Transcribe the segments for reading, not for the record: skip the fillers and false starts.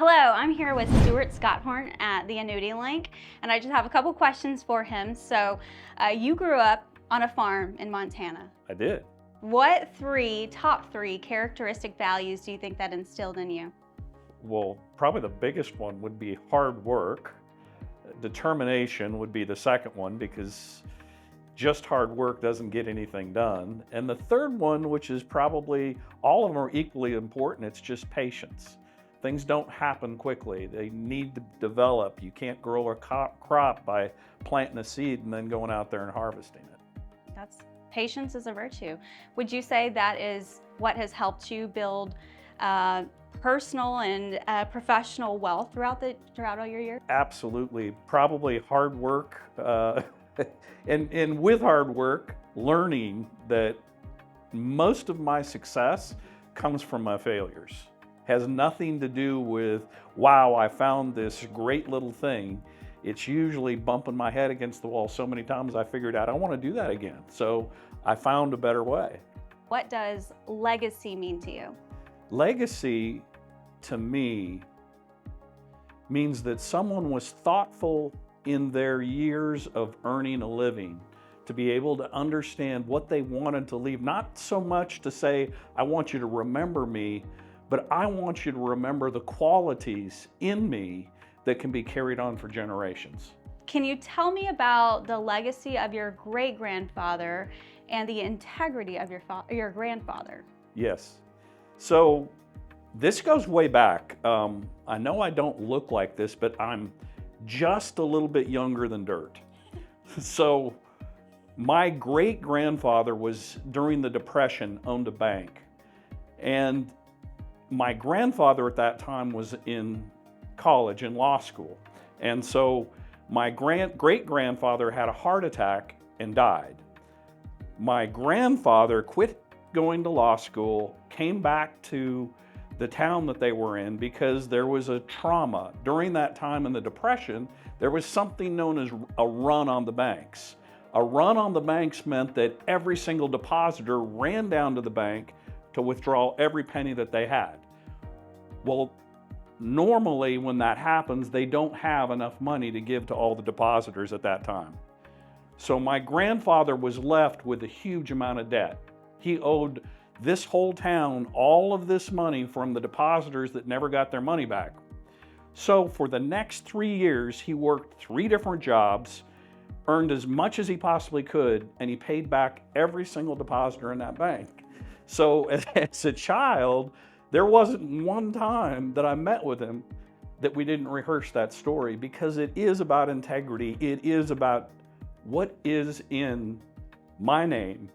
Hello, I'm here with Stewart Scothorn at the Annuity Link, and I just have a couple questions for him. So, you grew up on a farm in Montana. I did. What top three characteristic values do you think that instilled in you? Well, probably the biggest one would be hard work. Determination would be the second one because just hard work doesn't get anything done. And the third one, which is probably all of them are equally important, it's just patience. Things don't happen quickly. They need to develop. You can't grow a crop by planting a seed and then going out there and harvesting it. Patience is a virtue. Would you say that is what has helped you build personal and professional wealth throughout all your years? Absolutely. Probably hard work. And with hard work, learning that most of my success comes from my failures. Has nothing to do with, wow, I found this great little thing. It's usually bumping my head against the wall so many times I figured out I want to do that again. So I found a better way. What does legacy mean to you? Legacy, to me, means that someone was thoughtful in their years of earning a living to be able to understand what they wanted to leave. Not so much to say, I want you to remember me, but I want you to remember the qualities in me that can be carried on for generations. Can you tell me about the legacy of your great-grandfather and the integrity of your grandfather? Yes. So this goes way back. I know I don't look like this, but I'm just a little bit younger than dirt. So my great-grandfather was, during the Depression, owned a bank. And my grandfather at that time was in college, in law school. And so my great-grandfather had a heart attack and died. My grandfather quit going to law school, came back to the town that they were in because there was a trauma. During that time in the Depression, there was something known as a run on the banks. A run on the banks meant that every single depositor ran down to the bank to withdraw every penny that they had. Well, normally when that happens, they don't have enough money to give to all the depositors at that time. So my grandfather was left with a huge amount of debt. He owed this whole town all of this money from the depositors that never got their money back. So for the next 3 years, he worked 3 different jobs, earned as much as he possibly could, and he paid back every single depositor in that bank. So as a child, there wasn't one time that I met with him that we didn't rehearse that story, because it is about integrity. It is about what is in my name,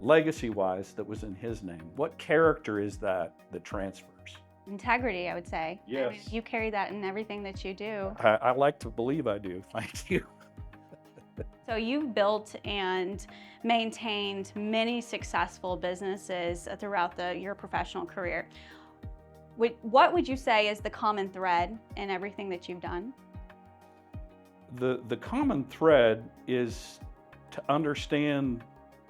legacy-wise, that was in his name. What character is that transfers? Integrity, I would say. Yes. I mean, you carry that in everything that you do. I like to believe I do. Thank you. So you've built and maintained many successful businesses throughout your professional career. What would you say is the common thread in everything that you've done? The common thread is to understand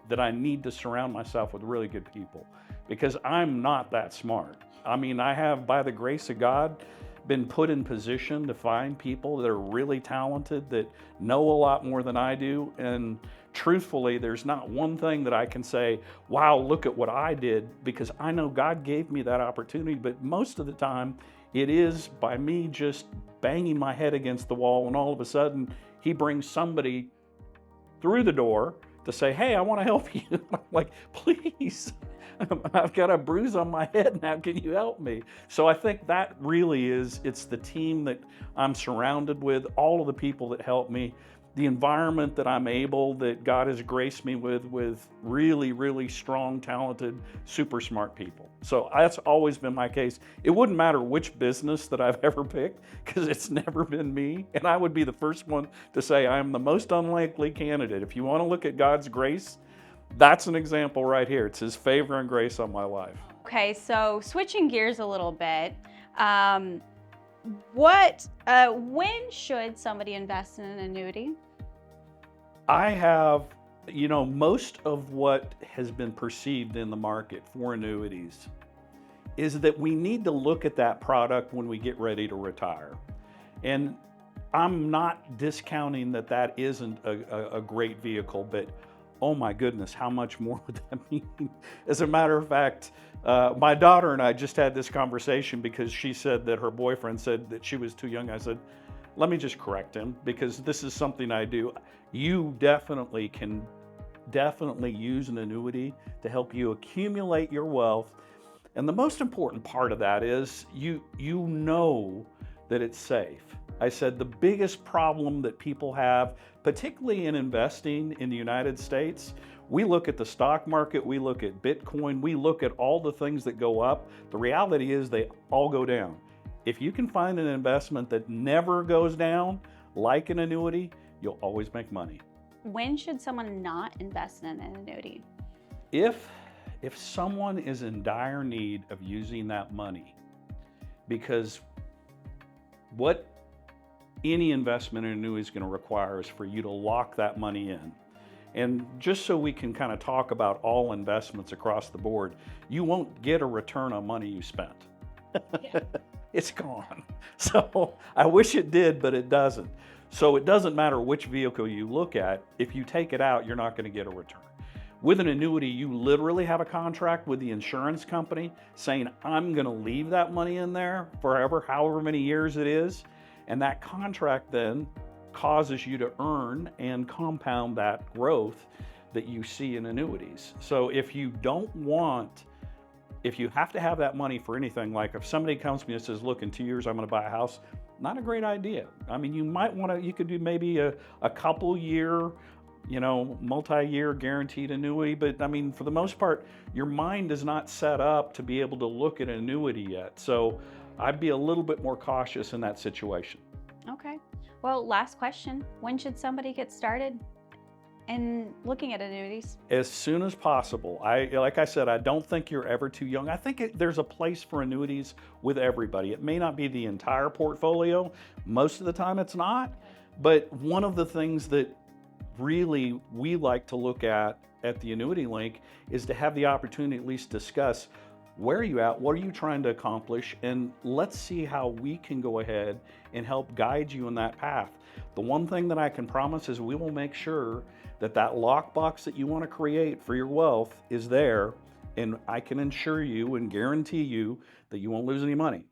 that I need to surround myself with really good people, because I'm not that smart. I mean, I have, by the grace of God, been put in position to find people that are really talented, that know a lot more than I do. And truthfully, there's not one thing that I can say, wow, look at what I did, because I know God gave me that opportunity. But most of the time, it is by me just banging my head against the wall, and all of a sudden, He brings somebody through the door to say, hey, I want to help you. I'm like, please, I've got a bruise on my head now, can you help me? So I think that really is, it's the team that I'm surrounded with, all of the people that help me, the environment that I'm able, that God has graced me with really, really strong, talented, super smart people. So that's always been my case. It wouldn't matter which business that I've ever picked, because it's never been me. And I would be the first one to say I'm the most unlikely candidate. If you want to look at God's grace, that's an example right here. It's His favor and grace on my life. Okay, so switching gears a little bit, when should somebody invest in an annuity? I have, most of what has been perceived in the market for annuities is that we need to look at that product when we get ready to retire. And I'm not discounting that that isn't a great vehicle, but oh my goodness, how much more would that mean? As a matter of fact, my daughter and I just had this conversation because she said that her boyfriend said that she was too young. I said, let me just correct him because this is something I do. You definitely can use an annuity to help you accumulate your wealth. And the most important part of that is you know that it's safe. I said the biggest problem that people have, particularly in investing in the United States, we look at the stock market, we look at Bitcoin, we look at all the things that go up. The reality is they all go down. If you can find an investment that never goes down, like an annuity, you'll always make money. When should someone not invest in an annuity? If someone is in dire need of using that money, because what any investment in annuity is going to require is for you to lock that money in. And just so we can kind of talk about all investments across the board, you won't get a return on money you spent. Yeah. It's gone. So I wish it did, but it doesn't. So it doesn't matter which vehicle you look at, if you take it out, you're not going to get a return. With an annuity, you literally have a contract with the insurance company saying, I'm going to leave that money in there forever, however many years it is. And that contract then causes you to earn and compound that growth that you see in annuities. So if you have to have that money for anything, like if somebody comes to me and says, look, in 2 years I'm going to buy a house, not a great idea. I mean, you could do maybe a couple year, multi-year guaranteed annuity, but I mean, for the most part, your mind is not set up to be able to look at an annuity yet. So I'd be a little bit more cautious in that situation. Okay. Well, last question. When should somebody get started in looking at annuities? As soon as possible. Like I said, I don't think you're ever too young. I think there's a place for annuities with everybody. It may not be the entire portfolio. Most of the time it's not. But one of the things that really we like to look at the Annuity Link is to have the opportunity to at least discuss where are you at, what are you trying to accomplish, and let's see how we can go ahead and help guide you in that path. The one thing that I can promise is we will make sure that lockbox that you want to create for your wealth is there, and I can assure you and guarantee you that you won't lose any money.